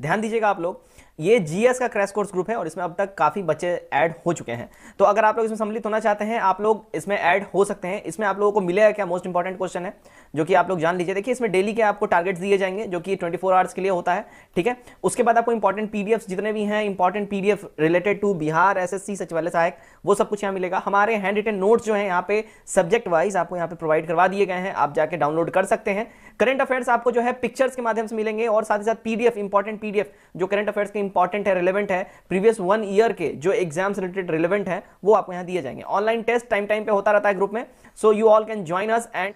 ध्यान दीजिएगा आप लोग, ये जीएस का क्रैश कोर्स ग्रुप है और इसमें अब तक काफ़ी बच्चे ऐड हो चुके हैं। तो अगर आप लोग इसमें सम्मिलित होना चाहते हैं, आप लोग इसमें ऐड हो सकते हैं। इसमें आप लोगों को मिलेगा क्या, मोस्ट इंपॉर्टेंट क्वेश्चन है जो कि आप लोग जान लीजिए। देखिए, इसमें डेली के आपको टारगेट्स दिए जाएंगे जो कि 24 आवर्स के लिए होता है, ठीक है। उसके बाद आपको इंपॉर्टेंट पीडीएफ जितने भी हैं, important PDF related to Bihar SSC Sachivalaya Sahayak, वो सब कुछ यहाँ मिलेगा। हमारे हैंड रिटन नोट्स जो है यहाँ पे सब्जेक्ट वाइज आपको यहाँ पे प्रोवाइड करवा दिए गए हैं, आप जाके डाउनलोड कर सकते हैं। करंट अफेयर्स आपको जो है पिक्चर्स के माध्यम से मिलेंगे और साथ ही साथ पीडीएफ, इंपॉर्टेंट पीडीएफ जो करंट अफेयर्स के इंपॉर्टेंट है, रिलेवेंट है, प्रीवियस 1 ईयर के जो एग्जाम्स रिलेटेड रिलेवेंट है, वो आपको यहाँ दिए जाएंगे। ऑनलाइन टेस्ट टाइम पे होता रहता है ग्रुप में, so you all can join us. And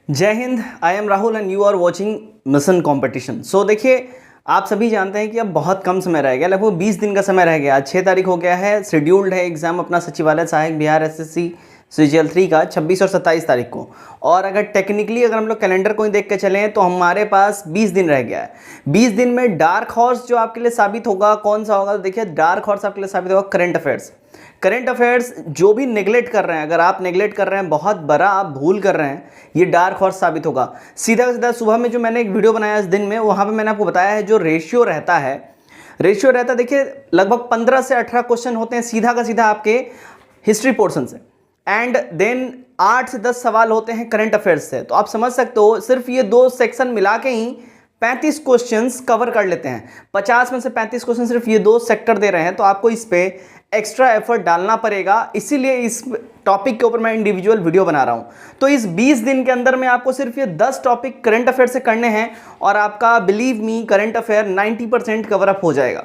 Jai Hind, I am Rahul and you are watching mission competition. So देखिए, आप सभी जानते हैं कि अब बहुत कम समय रह गया, लगभग 20 दिन का समय रह गया। आज 6 तारीख हो गया है, शेड्यूल्ड है एग्जाम अपना सचिवालय सहायक बिहार एसएससी सीजीएल 3 का 26 और 27 तारीख को। और अगर टेक्निकली अगर हम लोग कैलेंडर को ही देख के चलें तो हमारे पास 20 दिन रह गया है। 20 दिन में डार्क हॉर्स जो आपके लिए साबित होगा कौन सा होगा, तो देखिए डार्क हॉर्स आपके लिए साबित होगा करंट अफेयर्स। करंट अफेयर्स जो भी नेगलेक्ट कर रहे हैं, अगर आप नेगलेक्ट कर रहे हैं, बहुत बड़ा आप भूल कर रहे हैं, ये डार्क हॉर्स साबित होगा। सीधा सीधा सुबह में जो मैंने एक वीडियो बनाया इस दिन में, वहाँ पर मैंने आपको बताया है जो रेशियो रहता है, देखिए लगभग 15 से 18 क्वेश्चन होते हैं सीधा का सीधा आपके हिस्ट्री पोर्शन से, एंड देन 8 से 10 सवाल होते हैं करंट अफेयर्स से। तो आप समझ सकते हो सिर्फ ये 2 सेक्शन मिला के ही 35 क्वेश्चंस कवर कर लेते हैं। 50 में से 35 क्वेश्चन सिर्फ ये 2 सेक्टर दे रहे हैं, तो आपको इस पे एक्स्ट्रा एफर्ट डालना पड़ेगा। इसीलिए इस टॉपिक के ऊपर मैं इंडिविजुअल वीडियो बना रहा हूँ। तो इस 20 दिन के अंदर में आपको सिर्फ ये 10 टॉपिक करंट अफेयर से करने हैं और आपका believe me current affair 90% cover up हो जाएगा।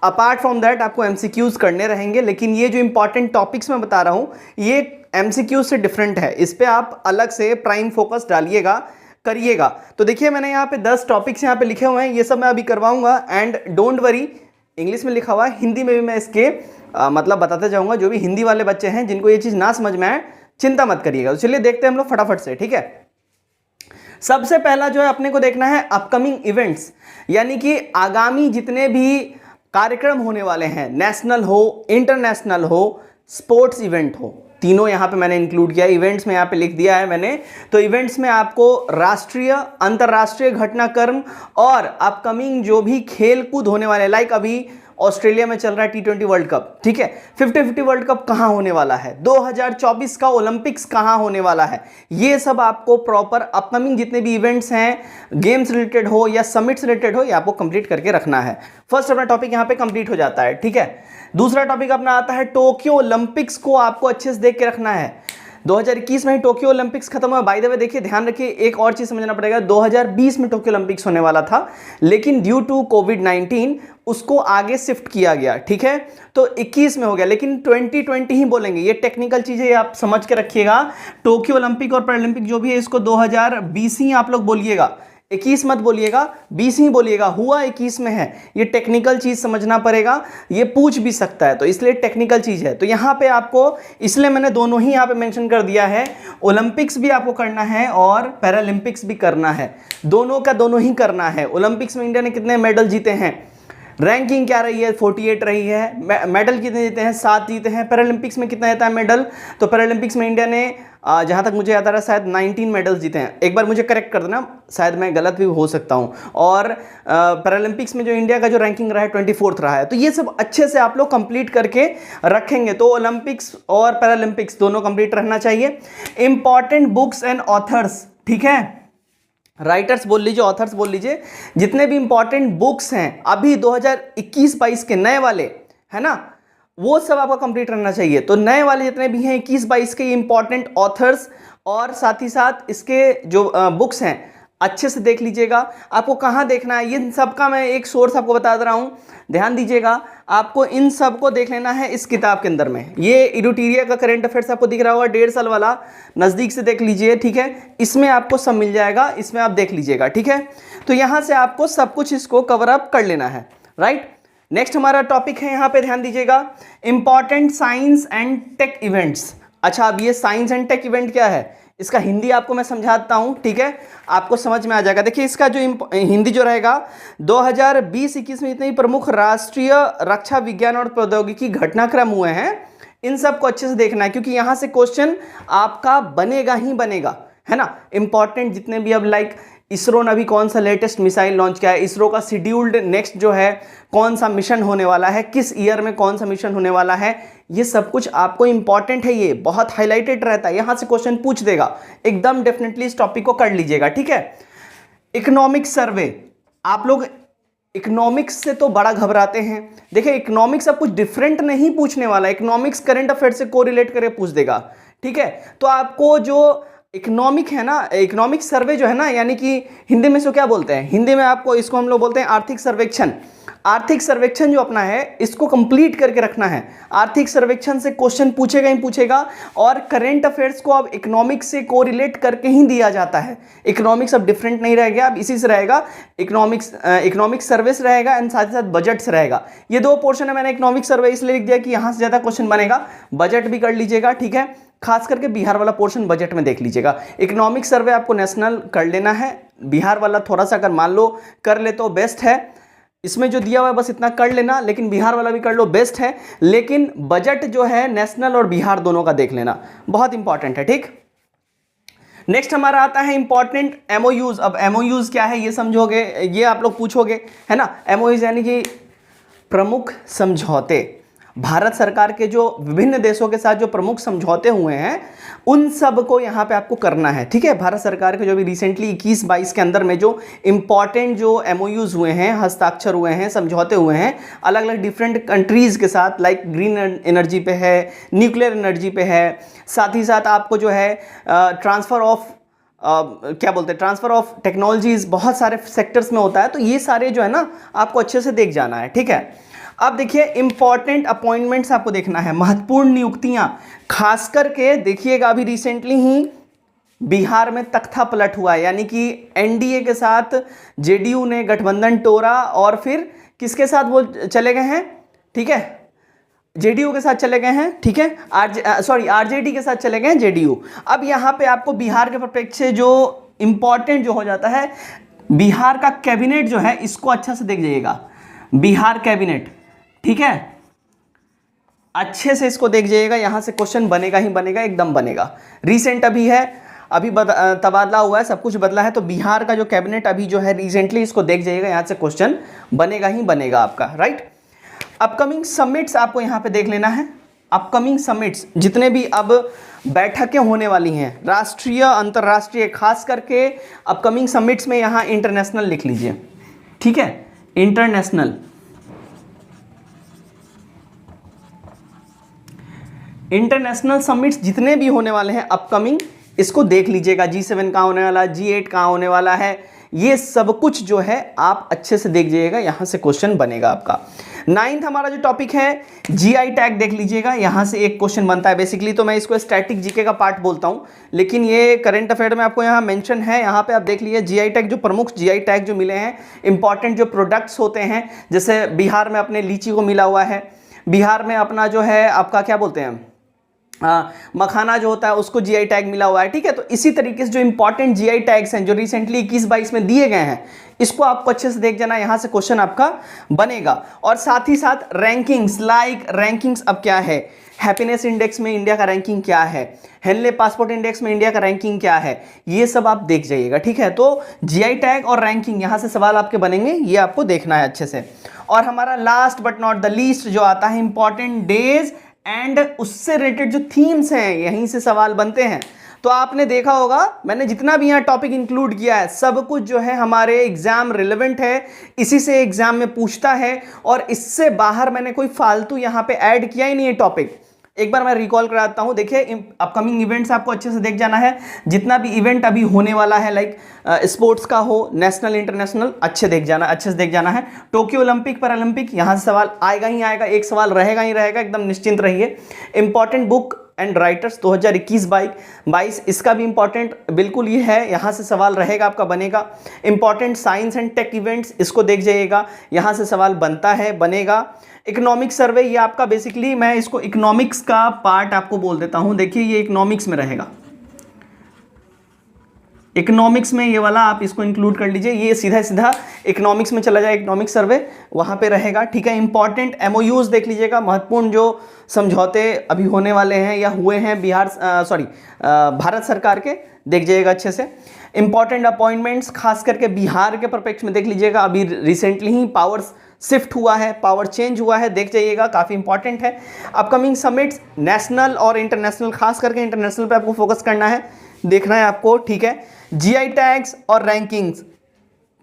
अपार्ट फ्रॉम दैट आपको एमसीक्यूज करने रहेंगे, लेकिन ये जो इंपॉर्टेंट टॉपिक्स मैं बता रहा हूँ ये एमसीक्यूज से डिफरेंट है। इस पे आप अलग से प्राइम फोकस डालिएगा, करिएगा। तो देखिए मैंने यहाँ पे 10 टॉपिक्स यहाँ पे लिखे हुए हैं, ये सब मैं अभी करवाऊंगा। एंड डोंट वरी, इंग्लिश में लिखा हुआ है, हिंदी में भी मैं इसके मतलब बताते जाऊंगा। जो भी हिंदी वाले बच्चे हैं जिनको ये चीज़ ना समझ में आए, चिंता मत करिएगा। तो चलिए देखते हैं हम लोग फटाफट से, ठीक है। सबसे पहला जो है अपने को देखना है अपकमिंग इवेंट्स, यानी कि आगामी जितने भी कार्यक्रम होने वाले हैं, नेशनल हो, इंटरनेशनल हो, स्पोर्ट्स इवेंट हो, तीनों यहाँ पे मैंने इंक्लूड किया। इवेंट्स में यहाँ पे लिख दिया है मैंने। तो इवेंट्स में आपको राष्ट्रीय, अंतर्राष्ट्रीय घटनाक्रम और अपकमिंग जो भी खेल कूद होने वाले, लाइक अभी ऑस्ट्रेलिया में चल रहा है T20 वर्ल्ड कप, ठीक है, 50-50 वर्ल्ड कप कहाँ होने वाला है, 2024 का ओलंपिक्स कहाँ होने वाला है, ये सब आपको प्रॉपर अपकमिंग जितने भी इवेंट्स हैं, गेम्स रिलेटेड हो या समिट्स रिलेटेड हो, ये आपको कंप्लीट करके रखना है। फर्स्ट अपना टॉपिक यहाँ पे कंप्लीट हो जाता है, ठीक है। दूसरा टॉपिक अपना आता है टोक्यो ओलंपिक्स को आपको अच्छे से देख के रखना है। 2021 में ही टोक्यो ओलंपिक्स खत्म हुआ। बाय द वे देखिए, ध्यान रखिए, एक और चीज समझना पड़ेगा, 2020 में टोक्यो ओलंपिक्स होने वाला था, लेकिन ड्यू टू कोविड-19 उसको आगे शिफ्ट किया गया, ठीक है। तो 21 में हो गया, लेकिन 2020 ही बोलेंगे। ये टेक्निकल चीजें आप समझ के रखिएगा। टोक्यो ओलंपिक और पैरालंपिक जो भी है, इसको 2020 ही आप लोग बोलिएगा, 21 मत बोलिएगा, 20 ही बोलिएगा। हुआ 21 में है, ये टेक्निकल चीज समझना पड़ेगा, ये पूछ भी सकता है, तो इसलिए टेक्निकल चीज है। तो यहाँ पे आपको, इसलिए मैंने दोनों ही यहाँ पे मेंशन कर दिया है, ओलंपिक्स भी आपको करना है और पैरालंपिक्स भी करना है, दोनों का दोनों ही करना है। ओलंपिक्स में इंडिया ने कितने मेडल जीते हैं, रैंकिंग क्या रही है, 48 रही है। मेडल कितने जीते हैं, 7 जीते हैं। पैरालंपिक्स में कितना रहता है मेडल, तो पैरालंपिक्स में इंडिया ने जहाँ तक मुझे याद आ रहा है शायद 19 मेडल्स जीते हैं। एक बार मुझे करेक्ट कर देना, शायद मैं गलत भी हो सकता हूँ। और पैरालंपिक्स में जो इंडिया का जो रैंकिंग रहा है 24th रहा है। तो ये सब अच्छे से आप लोग कंप्लीट करके रखेंगे, तो ओलंपिक्स और पैरालंपिक्स दोनों कंप्लीट रहना चाहिए। इंपॉर्टेंट बुक्स एंड ऑथर्स, ठीक है, राइटर्स बोल लीजिए, ऑथर्स बोल लीजिए, जितने भी इंपॉर्टेंट बुक्स हैं अभी 2021-22 के नए वाले, है ना, वो सब आपका कंप्लीट रहना चाहिए। तो नए वाले जितने भी हैं 21-22 के इंपॉर्टेंट ऑथर्स और साथ ही साथ इसके जो बुक्स हैं अच्छे से देख लीजिएगा। आपको कहाँ देखना है, इन सब का मैं एक सोर्स आपको बता दे रहा हूँ, ध्यान दीजिएगा। आपको इन सब को देख लेना है इस किताब के अंदर में। ये इडुटीरिया का करंट अफेयर्स आपको दिख रहा होगा, 1.5 साल वाला, नज़दीक से देख लीजिए, ठीक है। इसमें आपको सब मिल जाएगा, इसमें आप देख लीजिएगा, ठीक है। तो यहाँ से आपको सब कुछ इसको कवर अप कर लेना है, राइट। नेक्स्ट हमारा टॉपिक है, यहाँ पे ध्यान दीजिएगा, important science and tech events. अच्छा, अब ये साइंस एंड टेक इवेंट क्या है, इसका हिंदी आपको मैं समझाता हूँ, ठीक है, आपको समझ में आ जाएगा। देखिए इसका जो हिंदी जो रहेगा, 2020-21 में जितने भी प्रमुख राष्ट्रीय रक्षा विज्ञान और प्रौद्योगिकी घटनाक्रम हुए हैं, इन सबको अच्छे से देखना है, क्योंकि यहाँ से क्वेश्चन आपका बनेगा ही बनेगा, है ना। इंपॉर्टेंट जितने भी अब लाइक इसरो ने अभी कौन सा लेटेस्ट मिसाइल लॉन्च किया है, इसरो का शेड्यूल्ड नेक्स्ट जो है कौन सा मिशन होने वाला है, किस ईयर में कौन सा मिशन होने वाला है, ये सब कुछ आपको इंपॉर्टेंट है, ये बहुत हाईलाइटेड रहता है, यहां से क्वेश्चन पूछ देगा, एकदम डेफिनेटली इस टॉपिक को कर लीजिएगा, ठीक है। इकोनॉमिक सर्वे, आप लोग इकोनॉमिक्स से तो बड़ा घबराते हैं, देखिए इकोनॉमिक्स अब कुछ डिफरेंट नहीं पूछने वाला, इकोनॉमिक्स करंट अफेयर से कोरिलेट करके पूछ देगा, ठीक है। तो आपको जो इकोनॉमिक है ना, इकोनॉमिक सर्वे जो है ना, यानी कि हिंदी में इसको क्या बोलते हैं, हिंदी में आपको इसको हम लोग बोलते हैं आर्थिक सर्वेक्षण। आर्थिक सर्वेक्षण जो अपना है इसको कंप्लीट करके रखना है, आर्थिक सर्वेक्षण से क्वेश्चन पूछेगा ही पूछेगा, और करंट अफेयर्स को अब इकोनॉमिक्स से कोरिलेट करके ही दिया जाता है। इकोनॉमिक्स अब डिफरेंट नहीं रहेगा, अब इसी से रहेगा, इकोनॉमिक सर्विस रहेगा एंड साथ ही साथ बजट्स रहेगा। ये दो पोर्शन है, मैंने इकोनॉमिक सर्वे इसलिए लिख दिया कि यहाँ से ज़्यादा क्वेश्चन बनेगा, बजट भी कर लीजिएगा, ठीक है। खास करके बिहार वाला पोर्शन बजट में देख लीजिएगा। इकोनॉमिक सर्वे आपको नेशनल कर लेना है, बिहार वाला थोड़ा सा अगर मान लो कर ले तो बेस्ट है, इसमें जो दिया हुआ है बस इतना कर लेना, लेकिन बिहार वाला भी कर लो बेस्ट है, लेकिन बजट जो है नेशनल और बिहार दोनों का देख लेना, बहुत इंपॉर्टेंट है, ठीक। नेक्स्ट हमारा आता है इंपॉर्टेंट एमओयूज। अब एमओयूज क्या है ये समझोगे, ये आप लोग पूछोगे, है ना। एमओयूज यानी कि प्रमुख समझौते, भारत सरकार के जो विभिन्न देशों के साथ जो प्रमुख समझौते हुए हैं उन सब को यहाँ पे आपको करना है, ठीक है। भारत सरकार के जो भी रिसेंटली 21-22 के अंदर में जो इंपॉर्टेंट जो एमओयूज हुए हैं, हस्ताक्षर हुए हैं, समझौते हुए हैं अलग अलग डिफरेंट कंट्रीज के साथ, लाइक ग्रीन एनर्जी पे है, न्यूक्लियर एनर्जी पे है, साथ ही साथ आपको जो है ट्रांसफ़र ऑफ क्या बोलते हैं, ट्रांसफ़र ऑफ टेक्नोलॉजीज बहुत सारे सेक्टर्स में होता है, तो ये सारे जो है ना आपको अच्छे से देख जाना है, ठीक है। अब देखिए इंपॉर्टेंट अपॉइंटमेंट्स आपको देखना है, महत्वपूर्ण नियुक्तियां, खास करके देखिएगा अभी रिसेंटली ही बिहार में तख्ता पलट हुआ है, यानी कि एनडीए के साथ जेडीयू ने गठबंधन तोड़ा और फिर किसके साथ वो चले गए हैं, ठीक है, जेडीयू के साथ चले गए हैं, ठीक है, आरजेडी के साथ चले गए हैं जेडीयू। अब यहाँ पे आपको बिहार के परिप्रेक्ष्य से जो इंपॉर्टेंट जो हो जाता है, बिहार का कैबिनेट जो है इसको अच्छा से देख जाइएगा, बिहार कैबिनेट, ठीक है, अच्छे से इसको देख जाइएगा, यहां से क्वेश्चन बनेगा ही बनेगा, एकदम बनेगा। रिसेंट अभी है, अभी तबादला हुआ है, सब कुछ बदला है, तो बिहार का जो कैबिनेट अभी जो है रिसेंटली, इसको देख जाइएगा, यहां से क्वेश्चन बनेगा ही बनेगा आपका, राइट। अपकमिंग समिट्स आपको यहां पे देख लेना है, अपकमिंग समिट्स जितने भी अब बैठकें होने वाली हैं, राष्ट्रीय अंतर्राष्ट्रीय, खास करके अपकमिंग समिट्स में यहां इंटरनेशनल लिख लीजिए, ठीक है, इंटरनेशनल। इंटरनेशनल समिट्स जितने भी होने वाले हैं अपकमिंग, इसको देख लीजिएगा, G7 कहाँ होने वाला है, G8 कहाँ होने वाला है, ये सब कुछ जो है आप अच्छे से देख जाइएगा, यहां से क्वेश्चन बनेगा आपका। 9th हमारा जो टॉपिक है जीआई टैग देख लीजिएगा, यहां से एक क्वेश्चन बनता है। बेसिकली तो मैं इसको स्टैटिक जीके का पार्ट बोलता हूं, लेकिन ये करंट अफेयर में आपको यहां मेंशन है, यहां पे आप देख लीजिए जीआई टैग, जो प्रमुख जीआई टैग जो मिले हैं, इंपॉर्टेंट जो प्रोडक्ट्स होते हैं, जैसे बिहार में अपने लीची को मिला हुआ है, बिहार में अपना जो है आपका क्या बोलते हैं मखाना जो होता है उसको जीआई टैग मिला हुआ है, ठीक है। तो इसी तरीके से जो इंपॉर्टेंट जीआई टैग्स हैं जो रिसेंटली 21-22 में दिए गए हैं, इसको आपको अच्छे से देख जाना, यहां से क्वेश्चन आपका बनेगा। और साथ ही साथ रैंकिंग्स, लाइक रैंकिंग्स अब क्या है, हैप्पीनेस इंडेक्स में इंडिया का रैंकिंग क्या है, हेनले पासपोर्ट इंडेक्स में इंडिया का रैंकिंग क्या है, ये सब आप देख जाइएगा, ठीक है। तो जीआई टैग और रैंकिंग, यहां से सवाल आपके बनेंगे, ये आपको देखना है अच्छे से। और हमारा last but not the least जो आता है इंपॉर्टेंट डेज एंड उससे रिलेटेड जो थीम्स हैं, यहीं से सवाल बनते हैं। तो आपने देखा होगा मैंने जितना भी यहाँ टॉपिक इंक्लूड किया है, सब कुछ जो है हमारे एग्जाम रिलेवेंट है, इसी से एग्जाम में पूछता है, और इससे बाहर मैंने कोई फालतू यहाँ पे ऐड किया ही नहीं है टॉपिक। एक बार मैं रिकॉल कराता हूँ, देखिए अपकमिंग इवेंट्स आपको अच्छे से देख जाना है, जितना भी इवेंट अभी होने वाला है, लाइक स्पोर्ट्स का हो, नेशनल इंटरनेशनल, अच्छे से देख जाना है। टोक्यो ओलंपिक पैरालंपिक, यहाँ से सवाल आएगा ही आएगा, एक सवाल रहेगा ही रहेगा, एकदम निश्चिंत रहिए। इंपॉर्टेंट बुक एंड राइटर्स 2021-22, इसका भी इंपॉर्टेंट बिल्कुल ये है, यहाँ से सवाल रहेगा आपका, बनेगा। Important science and tech events, इसको देख जाइएगा, यहाँ से सवाल बनता है, बनेगा। इकोनॉमिक सर्वे, ये आपका बेसिकली मैं इसको इकोनॉमिक्स का पार्ट आपको बोल देता हूँ, देखिए ये इकोनॉमिक्स में रहेगा, इकोनॉमिक्स में ये वाला आप इसको इंक्लूड कर लीजिए, ये सीधा सीधा इकोनॉमिक्स में चला जाए, इकोनॉमिक सर्वे वहाँ पे रहेगा, ठीक है। इंपॉर्टेंट एमओयूज देख लीजिएगा, महत्वपूर्ण जो समझौते अभी होने वाले हैं या हुए हैं भारत सरकार के, देख जाइएगा अच्छे से। इंपॉर्टेंट अपॉइंटमेंट्स खास करके बिहार के परपेक्ष में देख लीजिएगा, अभी रिसेंटली ही पावर शिफ्ट हुआ है, पावर चेंज हुआ है, देख जाइएगा, काफ़ी इंपॉर्टेंट है। अपकमिंग समिट्स नेशनल और इंटरनेशनल, खास करके इंटरनेशनल पे आपको फोकस करना है, देखना है आपको, ठीक है। जीआई टैग्स और रैंकिंग्स,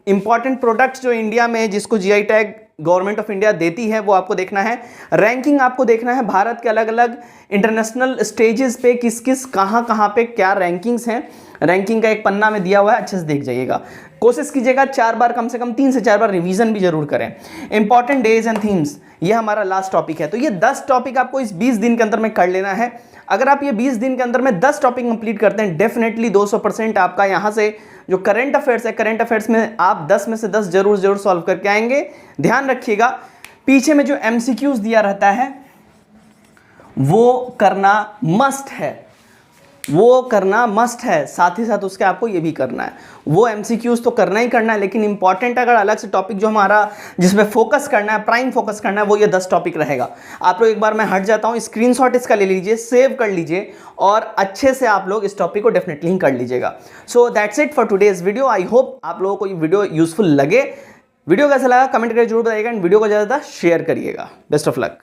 इंपॉर्टेंट प्रोडक्ट्स जो इंडिया में जिसको GI tag government of India देती है वो आपको देखना है। रैंकिंग आपको देखना है भारत के अलग अलग इंटरनेशनल स्टेजेस पे किस किस कहाँ पे क्या रैंकिंग्स हैं, रैंकिंग का एक पन्ना में दिया हुआ है, अच्छे से देख जाइएगा। कोशिश कीजिएगा 4 बार, कम से कम 3 से 4 बार रिवीजन भी जरूर करें। इंपॉर्टेंट डेज एंड थीम्स, ये हमारा लास्ट टॉपिक है। तो ये 10 टॉपिक आपको इस 20 दिन के अंदर में कर लेना है। अगर आप ये 20 दिन के अंदर में 10 टॉपिक कंप्लीट करते हैं, डेफिनेटली 200% आपका यहाँ से जो करंट अफेयर्स है, करंट अफेयर्स में आप 10 में से 10 जरूर सॉल्व करके आएंगे। ध्यान रखिएगा, पीछे में जो एमसीक्यूज दिया रहता है वो करना मस्ट है, वो करना मस्ट है, साथ ही साथ उसके आपको ये भी करना है। वो एमसीक्यूज तो करना ही करना है, लेकिन इंपॉर्टेंट अगर अलग से टॉपिक जो हमारा जिसमें फोकस करना है, प्राइम फोकस करना है, वो ये 10 टॉपिक रहेगा। आप लोग एक बार मैं हट जाता हूँ, स्क्रीनशॉट इसका ले लीजिए, सेव कर लीजिए और अच्छे से आप लोग इस टॉपिक को डेफिनेटली ही कर लीजिएगा। So that's it for today's video. I hope आप लोगों को ये वीडियो यूजफुल लगे। वीडियो कैसा लगा कमेंट करके जरूर बताइएगा, एंड वीडियो को ज़्यादा शेयर करिएगा। Best of luck.